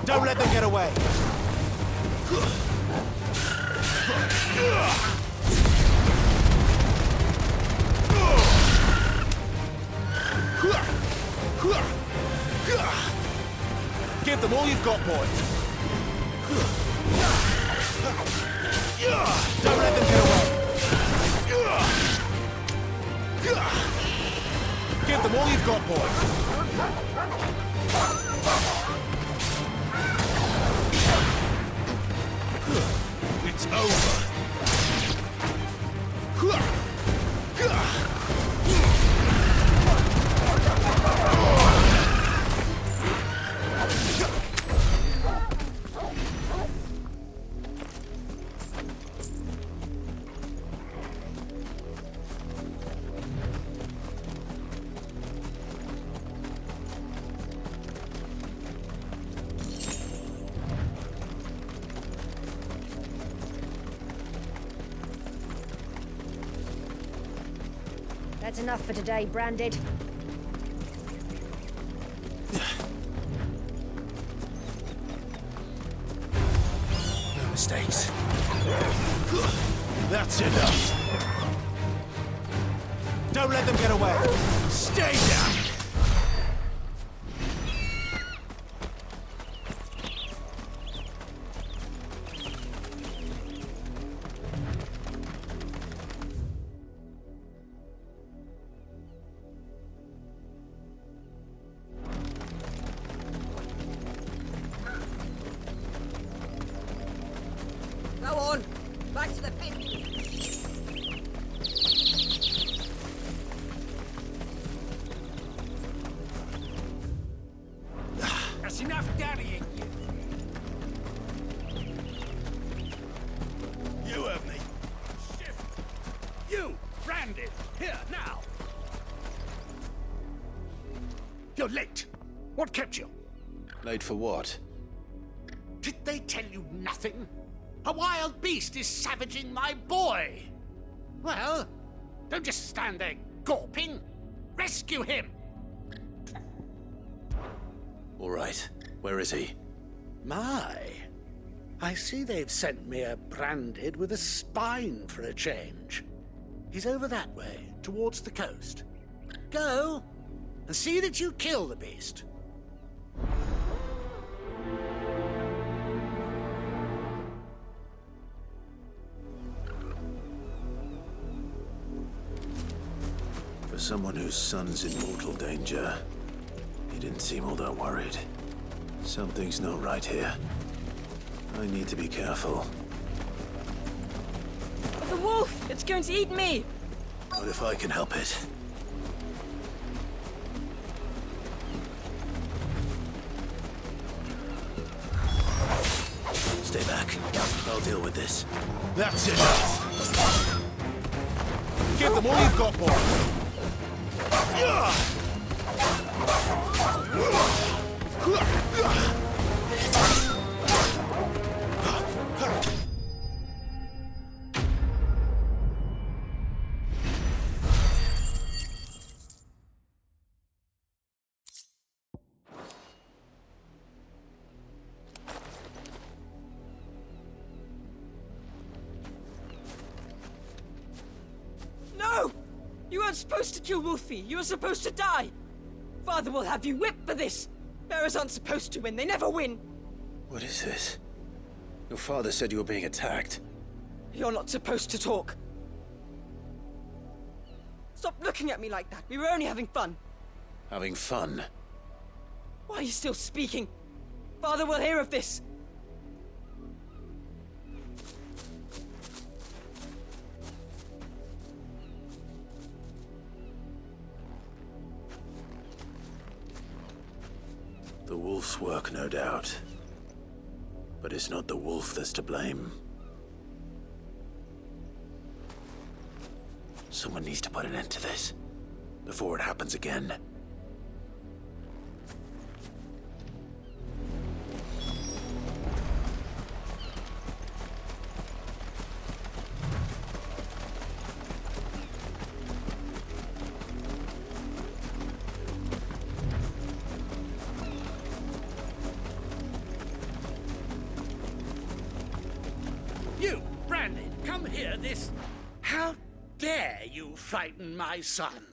Don't let them get away. Give them all you've got, boy. Don't let them get away. Give them all you've got, boy. It's over. That's enough for today, Branded. No mistakes. That's enough. Don't let them get away. Stay down. Go on, back to the pit. That's enough daddying. You have me. Shift. You, Branded. Here, now. You're late. What kept you? Late for what? Did they tell you nothing? A wild beast is savaging my boy. Well, don't just stand there gawping. Rescue him. All right. Where is he? My, I see they've sent me a Branded with a spine for a change. He's over that way, towards the coast. Go, and see that you kill the beast. For someone whose son's in mortal danger, he didn't seem all that worried. Something's not right here. I need to be careful. The wolf! It's going to eat me! What if I can help it? Stay back. I'll deal with this. That's enough. Give them all you've got, boy. No! You weren't supposed to kill Wolfie. You were supposed to die. Father will have you whipped for this. Bearers aren't supposed to win. They never win. What is this? Your father said you were being attacked. You're not supposed to talk. Stop looking at me like that. We were only having fun. Having fun? Why are you still speaking? Father will hear of this. The wolf's work, no doubt. But it's not the wolf that's to blame. Someone needs to put an end to this, before it happens again. hear this? How dare you frighten my son?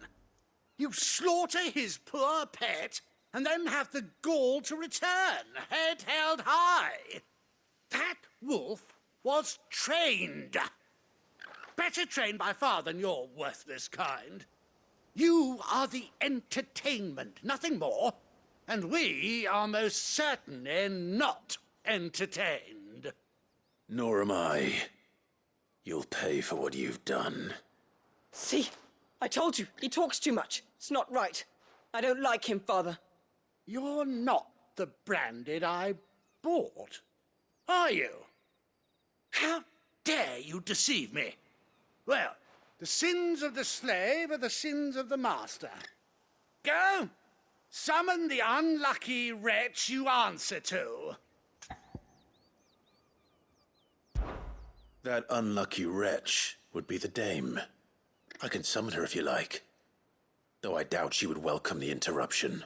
You slaughter his poor pet, and then have the gall to return, head held high. That wolf was trained. Better trained by far than your worthless kind. You are the entertainment, nothing more. And we are most certainly not entertained. Nor am I. You'll pay for what you've done. See? I told you, he talks too much. It's not right. I don't like him, Father. You're not the Branded I bought, are you? How dare you deceive me? Well, the sins of the slave are the sins of the master. Go! Summon the unlucky wretch you answer to. That unlucky wretch would be the dame. I can summon her if you like. Though I doubt she would welcome the interruption.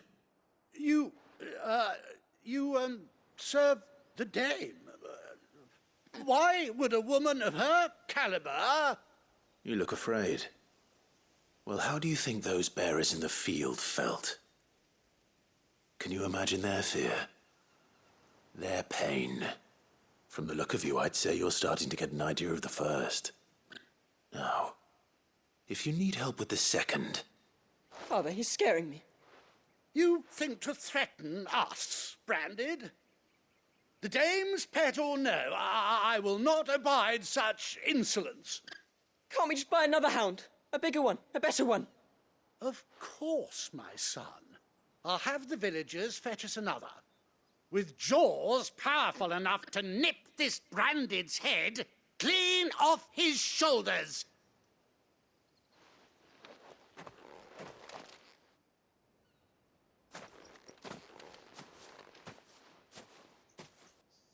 You serve the dame. Why would a woman of her caliber... You look afraid. Well, how do you think those bearers in the field felt? Can you imagine their fear? Their pain? From the look of you, I'd say you're starting to get an idea of the first. Now, if you need help with the second... Father, he's scaring me. You think to threaten us, Branded? The dame's pet or no, I will not abide such insolence. Can't we just buy another hound? A bigger one, a better one. Of course, my son. I'll have the villagers fetch us another. With jaws powerful enough to nip this Branded's head clean off his shoulders.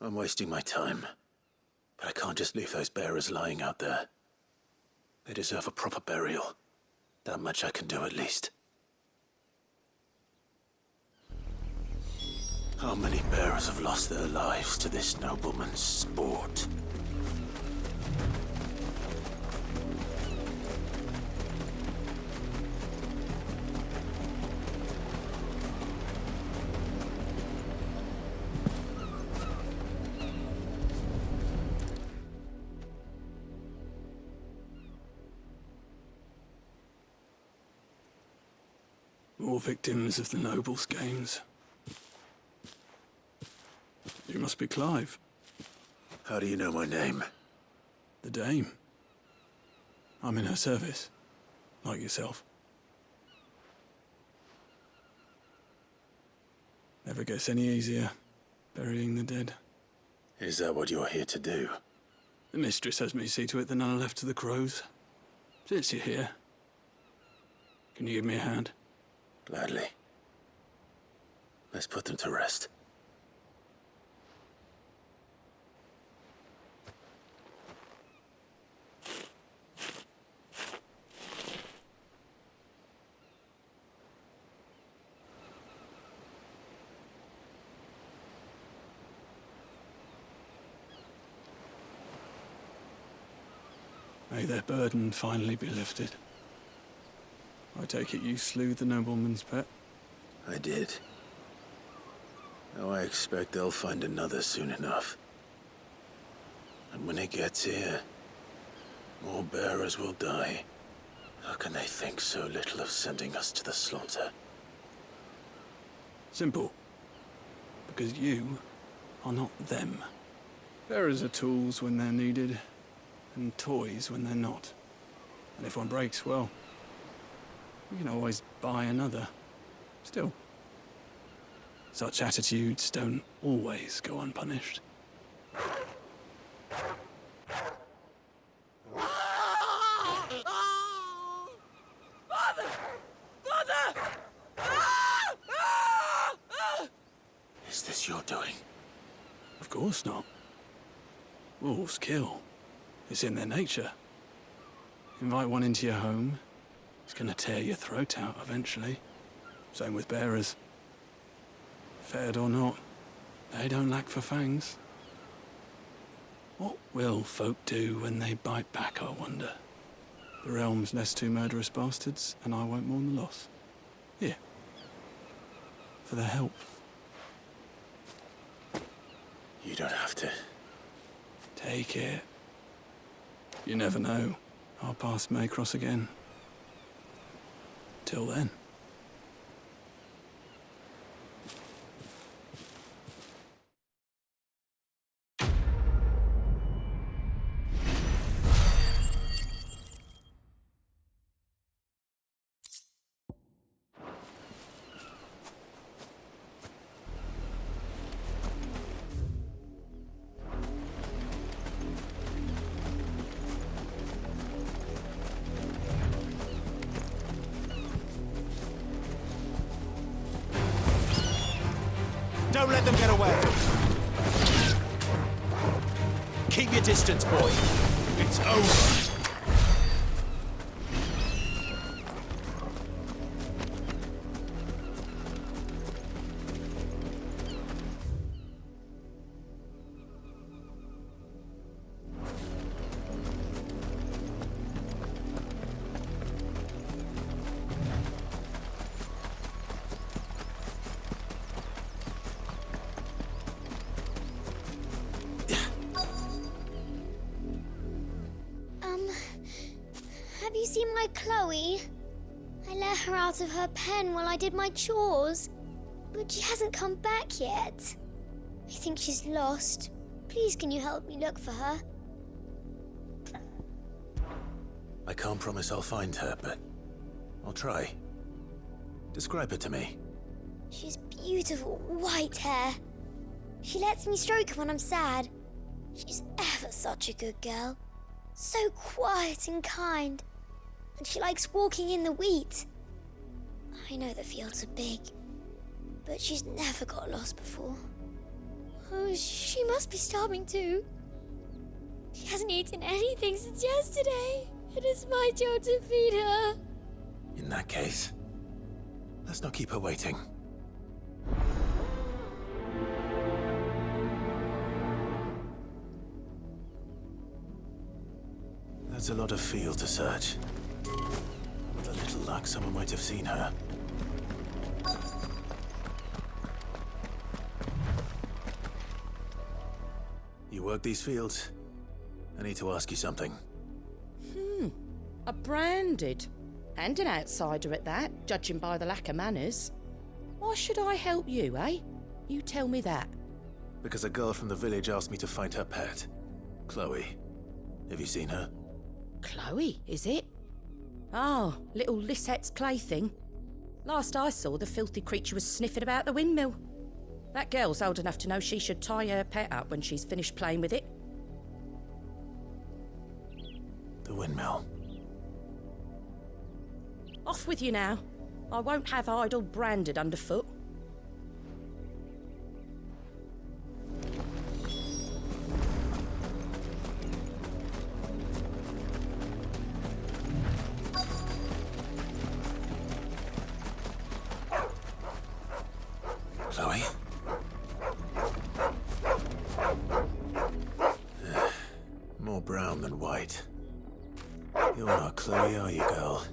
I'm wasting my time. But I can't just leave those bearers lying out there. They deserve a proper burial. That much I can do at least. How many bearers have lost their lives to this nobleman's sport? More victims of the nobles' games. You must be Clive. How do you know my name? The dame. I'm in her service, like yourself. Never gets any easier, burying the dead. Is that what you're here to do? The mistress has me see to it that none are left to the crows. Since you're here, can you give me a hand? Gladly. Let's put them to rest. May their burden finally be lifted. I take it you slew the nobleman's pet? I did. Now I expect they'll find another soon enough. And when it gets here, more bearers will die. How can they think so little of sending us to the slaughter? Simple. Because you are not them. Bearers are tools when they're needed, and toys when they're not. And if one breaks, well, we can always buy another. Still, such attitudes don't always go unpunished. Father! Father! Is this your doing? Of course not. Wolves kill. It's in their nature. Invite one into your home, it's gonna tear your throat out eventually. Same with bearers. Fed or not, they don't lack for fangs. What will folk do when they bite back, I wonder? The realm's nest two murderous bastards, and I won't mourn the loss. Here. For their help. You don't have to. Take it. You never know. Our paths may cross again. Till then. Don't let them get away! Keep your distance, boy. It's over. Have you seen my Chloe? I let her out of her pen while I did my chores, but she hasn't come back yet. I think she's lost. Please, can you help me look for her? I can't promise I'll find her, but I'll try. Describe her to me. She has beautiful white hair. She lets me stroke her when I'm sad. She's ever such a good girl. So quiet and kind. And she likes walking in the wheat. I know the fields are big, but she's never got lost before. Oh, she must be starving too. She hasn't eaten anything since yesterday. It is my job to feed her. In that case, let's not keep her waiting. That's a lot of field to search. With a little luck, someone might have seen her. You work these fields? I need to ask you something. A branded. And an outsider at that, judging by the lack of manners. Why should I help you, eh? You tell me that. Because a girl from the village asked me to find her pet. Chloe. Have you seen her? Chloe, is it? Oh, little Lisette's plaything. Last I saw, the filthy creature was sniffing about the windmill. That girl's old enough to know she should tie her pet up when she's finished playing with it. The windmill. Off with you now. I won't have idle branded underfoot. Chloe? More brown than white. You're not Chloe, are you, girl?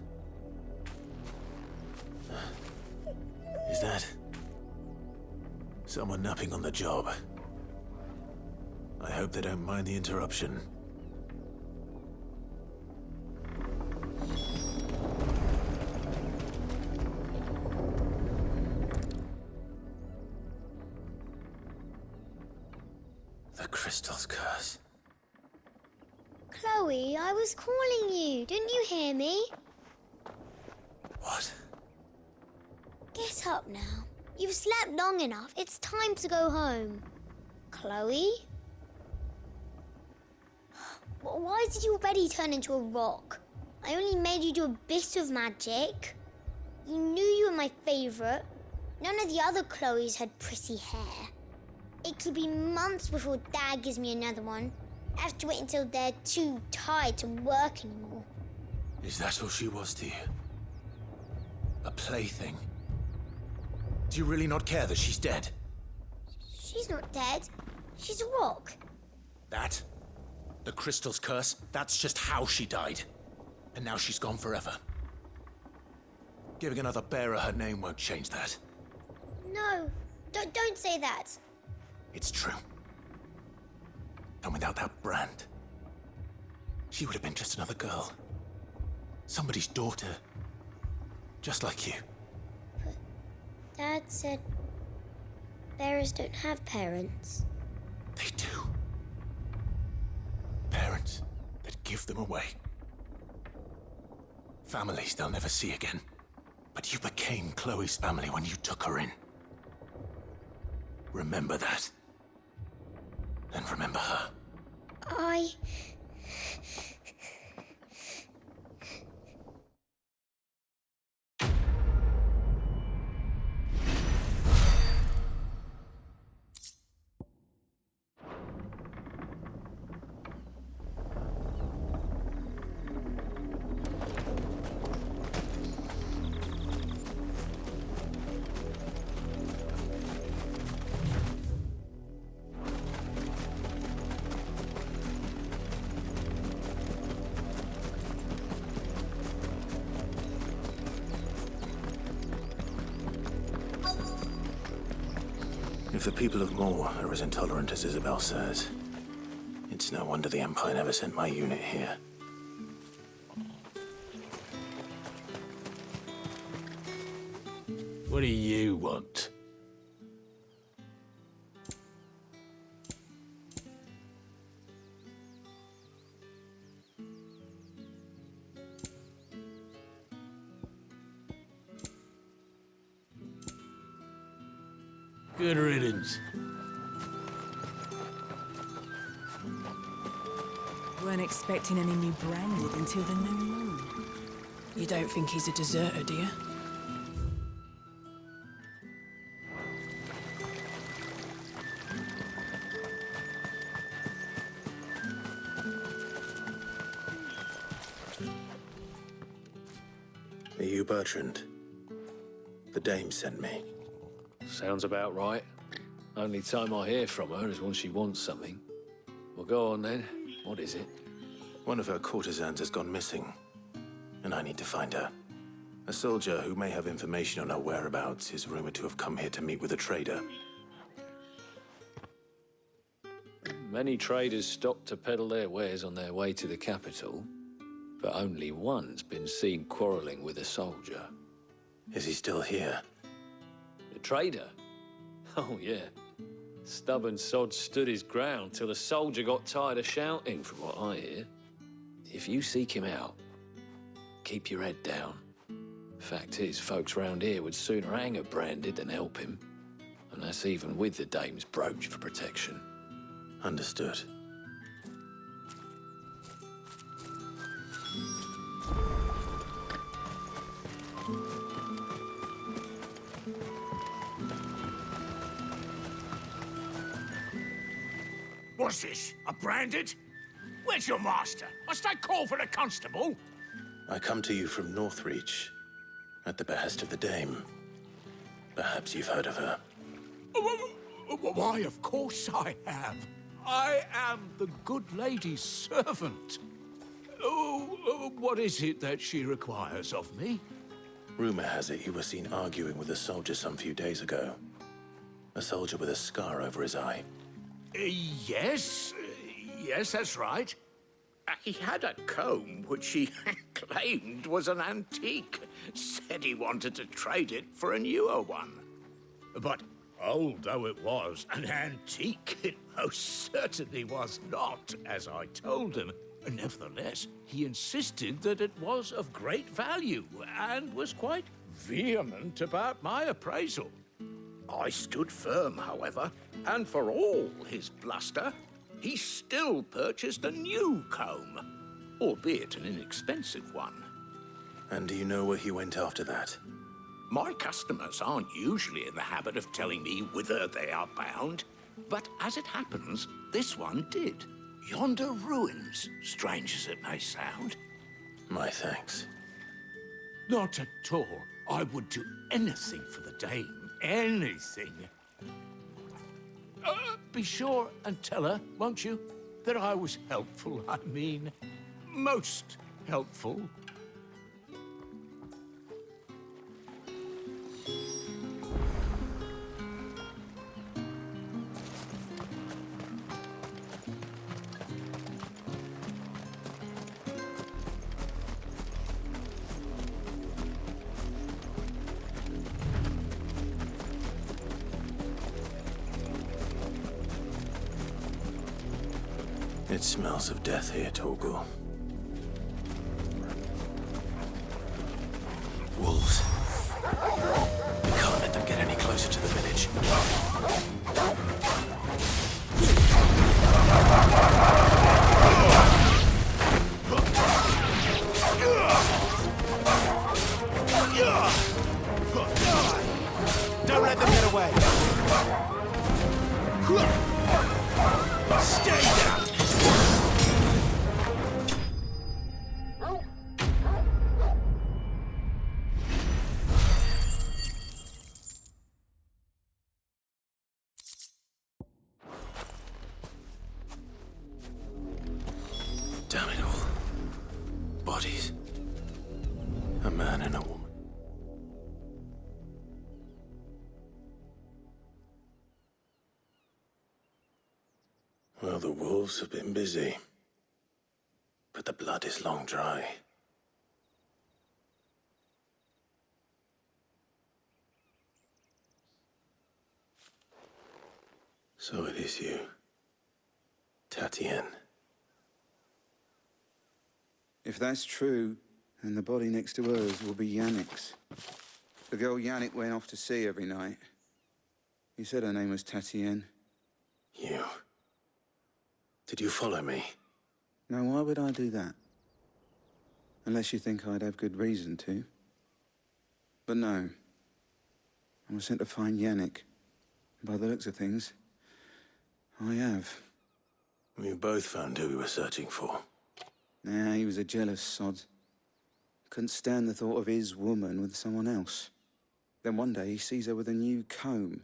Is that someone napping on the job? I hope they don't mind the interruption. The crystal's curse. Chloe, I was calling you. Didn't you hear me? What? Get up now. You've slept long enough. It's time to go home. Chloe? Why did you already turn into a rock? I only made you do a bit of magic. You knew you were my favourite. None of the other Chloes had pretty hair. It could be months before Dad gives me another one. I have to wait until they're too tired to work anymore. Is that all she was to you? A plaything? Do you really not care that she's dead? She's not dead. She's a rock. That The crystal's curse, that's just how she died. And now she's gone forever. Giving another bearer her name won't change that. No, don't say that. It's true. And without that brand, she would have been just another girl. Somebody's daughter. Just like you. But Dad said bearers don't have parents. They do. Parents that give them away. Families they'll never see again. But you became Chloe's family when you took her in. Remember that. And remember her. If the people of Moor are as intolerant as Isabel says, it's no wonder the Empire never sent my unit here. What do you want? Good riddance. Weren't expecting any new branded until the new moon. You don't think he's a deserter, do you? Are you Bertrand? The dame sent me. Sounds about right. Only time I hear from her is when she wants something. Well, go on then. What is it? One of her courtesans has gone missing, and I need to find her. A soldier who may have information on her whereabouts is rumored to have come here to meet with a trader. Many traders stop to peddle their wares on their way to the capital, but only one's been seen quarrelling with a soldier. Is he still here? The trader? Oh, yeah. Stubborn sod stood his ground till the soldier got tired of shouting, from what I hear. If you seek him out, keep your head down. Fact is, folks round here would sooner hang a branded than help him. And that's even with the dame's brooch for protection. Understood. What's this? A branded? Where's your master? Must I call for a constable? I come to you from Northreach, at the behest of the dame. Perhaps you've heard of her. Why, of course I have. I am the good lady's servant. What is it that she requires of me? Rumor has it you were seen arguing with a soldier some few days ago. A soldier with a scar over his eye. Yes, that's right. He had a comb which he claimed was an antique. Said he wanted to trade it for a newer one. But old though it was, an antique it most certainly was not, as I told him. Nevertheless, he insisted that it was of great value and was quite vehement about my appraisal. I stood firm, however, and for all his bluster, he still purchased a new comb, albeit an inexpensive one. And do you know where he went after that? My customers aren't usually in the habit of telling me whither they are bound, but as it happens, this one did. Yonder ruins, strange as it may sound. My thanks. Not at all. I would do anything for the dame. Anything. Be sure and tell her, won't you, that I was helpful, I mean. Most helpful. It smells of death here, Torgal. Wolves. We can't let them get any closer to the village. Don't let them get away. Stay down. Damn it all. Bodies. A man and a woman. Well, the wolves have been busy. But the blood is long dry. So it is you, Tatienne. If that's true, then the body next to hers will be Yannick's. The girl Yannick went off to see every night. He said her name was Tatienne. You. Did you follow me? Now, why would I do that? Unless you think I'd have good reason to. But no. I was sent to find Yannick. By the looks of things, I have. We both found who we were searching for. Nah, he was a jealous sod. Couldn't stand the thought of his woman with someone else. Then one day he sees her with a new comb.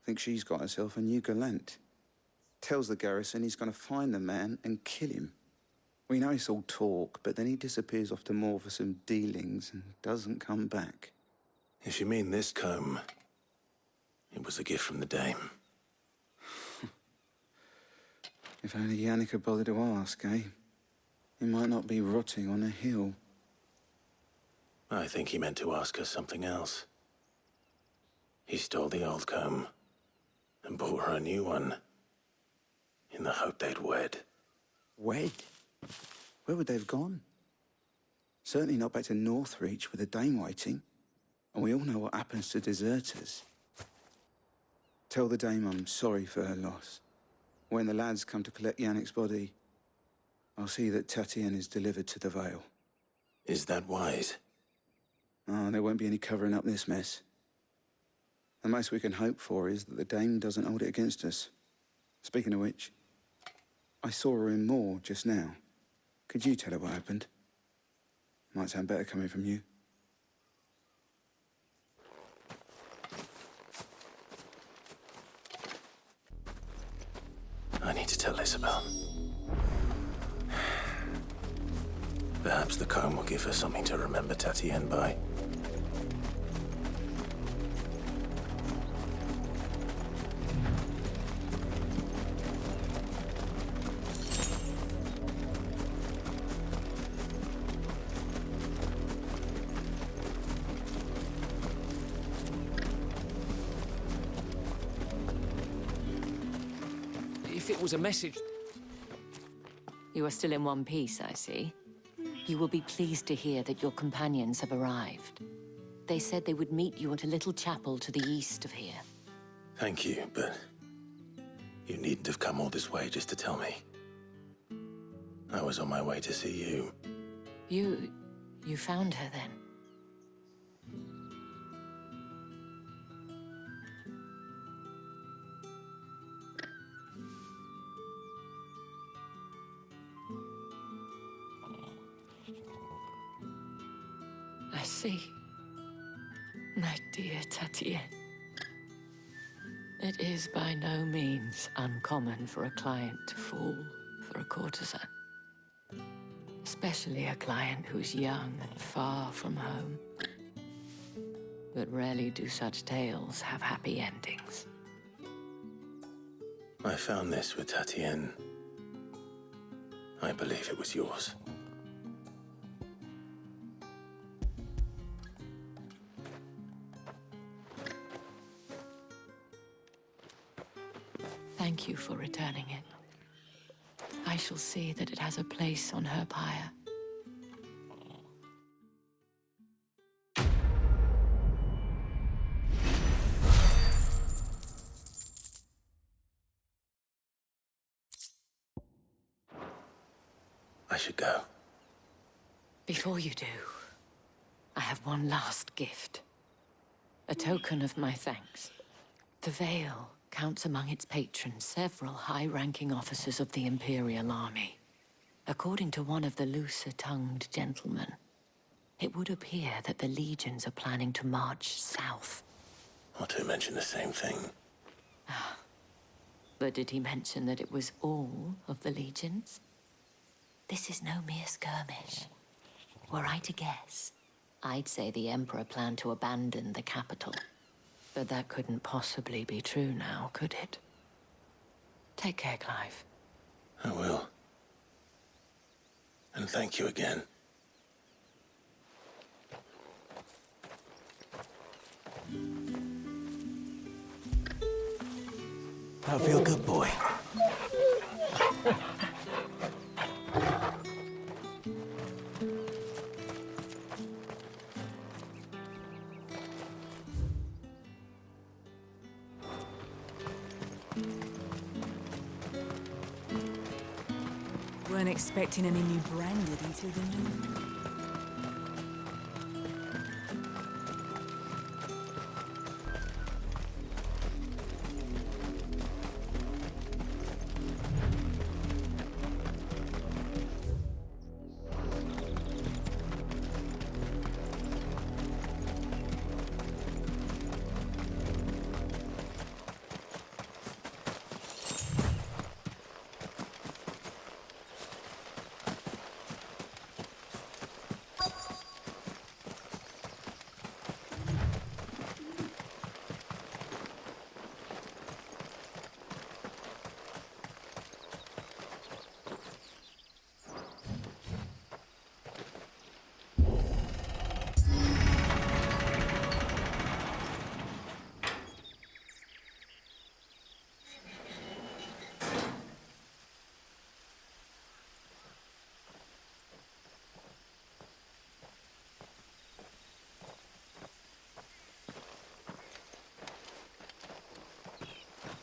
Thinks she's got herself a new gallant. Tells the garrison he's going to find the man and kill him. We know it's all talk, but then he disappears off to Moor for some dealings and doesn't come back. If you mean this comb, it was a gift from the dame. If only Yannick had bothered to ask, eh? He might not be rotting on a hill. I think he meant to ask her something else. He stole the old comb and bought her a new one in the hope they'd wed. Wed? Where would they have gone? Certainly not back to Northreach with a dame waiting. And we all know what happens to deserters. Tell the dame I'm sorry for her loss. When the lads come to collect Yannick's body, I'll see that Tatienne is delivered to the Vale. Is that wise? Oh, there won't be any covering up this mess. The most we can hope for is that the dame doesn't hold it against us. Speaking of which, I saw her in Moor just now. Could you tell her what happened? Might sound better coming from you. I need to tell Isabel. Perhaps the comb will give her something to remember Tatienne by. If it was a message... You are still in one piece, I see. You will be pleased to hear that your companions have arrived. They said they would meet you at a little chapel to the east of here. Thank you, but you needn't have come all this way just to tell me. I was on my way to see you. You found her then? I see. My dear Tatienne. It is by no means uncommon for a client to fall for a courtesan. Especially a client who's young and far from home. But rarely do such tales have happy endings. I found this with Tatienne. I believe it was yours. Thank you for returning it. I shall see that it has a place on her pyre. I should go. Before you do, I have one last gift. A token of my thanks. The Veil counts among its patrons several high-ranking officers of the Imperial Army. According to one of the looser-tongued gentlemen, it would appear that the legions are planning to march south. Otto mentioned the same thing. But did he mention that it was all of the legions? This is no mere skirmish. Were I to guess, I'd say the Emperor planned to abandon the capital. But that couldn't possibly be true now, could it? Take care, Clive. I will. And thank you again. I feel good, boy. Weren't expecting any new branded until the new.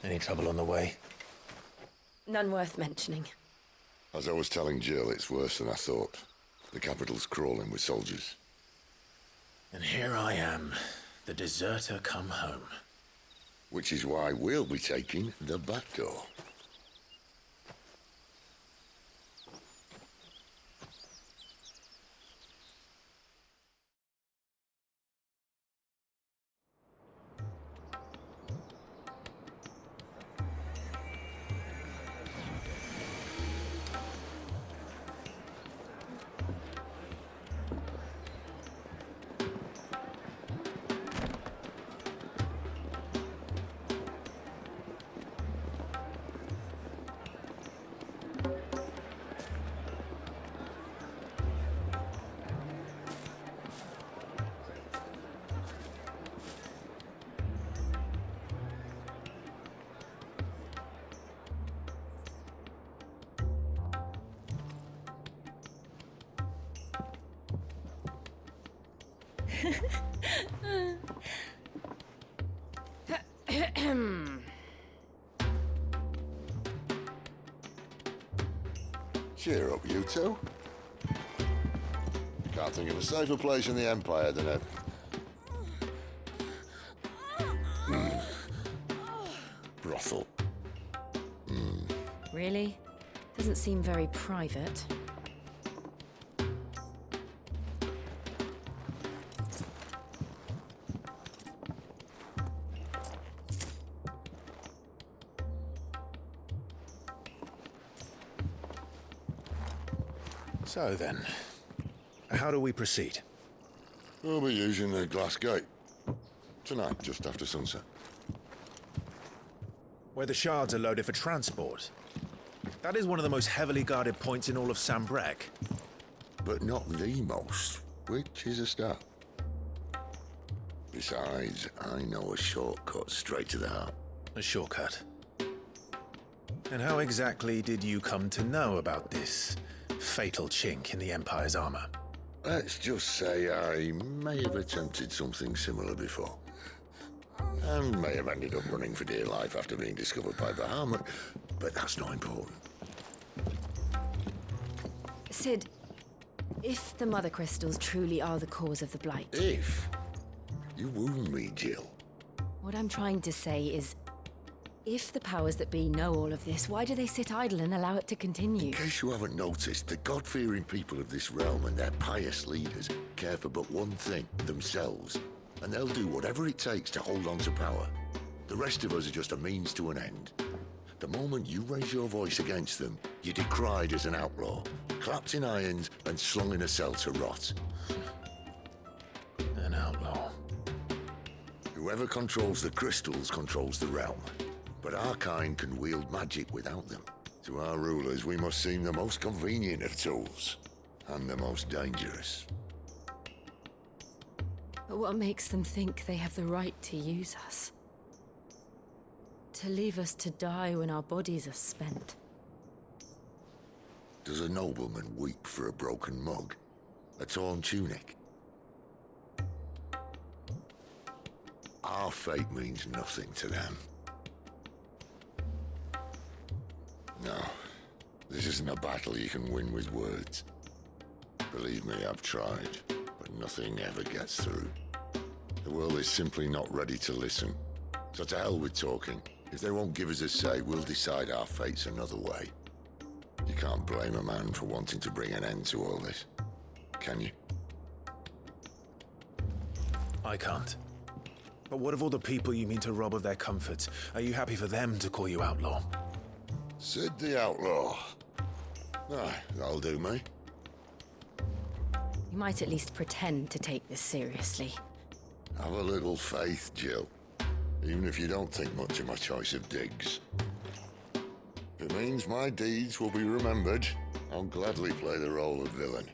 Any trouble on the way? None worth mentioning. As I was telling Jill, it's worse than I thought. The capital's crawling with soldiers. And here I am, the deserter come home. Which is why we'll be taking the back door. Cheer up, you two. Can't think of a safer place in the Empire than a... brothel. Really? Doesn't seem very private. So then, how do we proceed? We'll be using the glass gate. Tonight, just after sunset. Where the shards are loaded for transport. That is one of the most heavily guarded points in all of Sambrec. But not the most, which is a start. Besides, I know a shortcut straight to the heart. A shortcut. And how exactly did you come to know about this fatal chink in the Empire's armor? Let's just say I may have attempted something similar before. And may have ended up running for dear life after being discovered by Bahamut, but that's not important. Sid, if the Mother Crystals truly are the cause of the Blight... If? You wound me, Jill. What I'm trying to say is, if the powers that be know all of this, why do they sit idle and allow it to continue? In case you haven't noticed, the God-fearing people of this realm and their pious leaders care for but one thing, themselves. And they'll do whatever it takes to hold on to power. The rest of us are just a means to an end. The moment you raise your voice against them, you're decried as an outlaw, clapped in irons and slung in a cell to rot. An outlaw. Whoever controls the crystals controls the realm. But our kind can wield magic without them. To our rulers, we must seem the most convenient of tools, and the most dangerous. But what makes them think they have the right to use us? To leave us to die when our bodies are spent? Does a nobleman weep for a broken mug? A torn tunic? Our fate means nothing to them. No, this isn't a battle you can win with words. Believe me, I've tried, but nothing ever gets through. The world is simply not ready to listen. So to hell with talking. If they won't give us a say, we'll decide our fates another way. You can't blame a man for wanting to bring an end to all this, can you? I can't. But what of all the people you mean to rob of their comforts? Are you happy for them to call you outlaw? Sid the Outlaw. Ah, that'll do me. You might at least pretend to take this seriously. Have a little faith, Jill. Even if you don't think much of my choice of digs. If it means my deeds will be remembered, I'll gladly play the role of villain.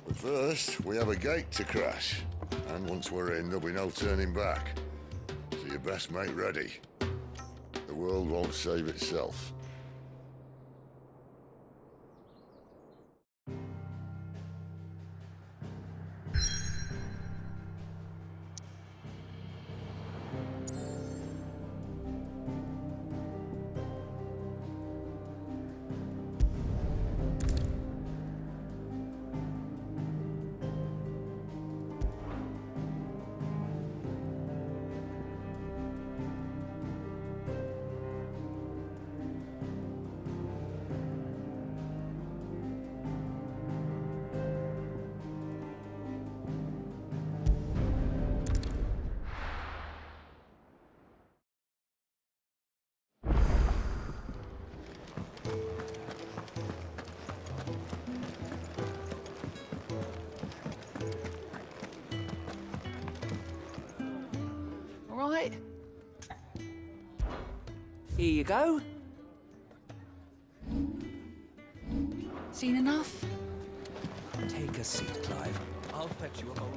But first, we have a gate to crash. And once we're in, there'll be no turning back. So you best make ready. The world won't save itself. Right. Here you go. Seen enough? Take a seat, Clive. I'll fetch you a bowl.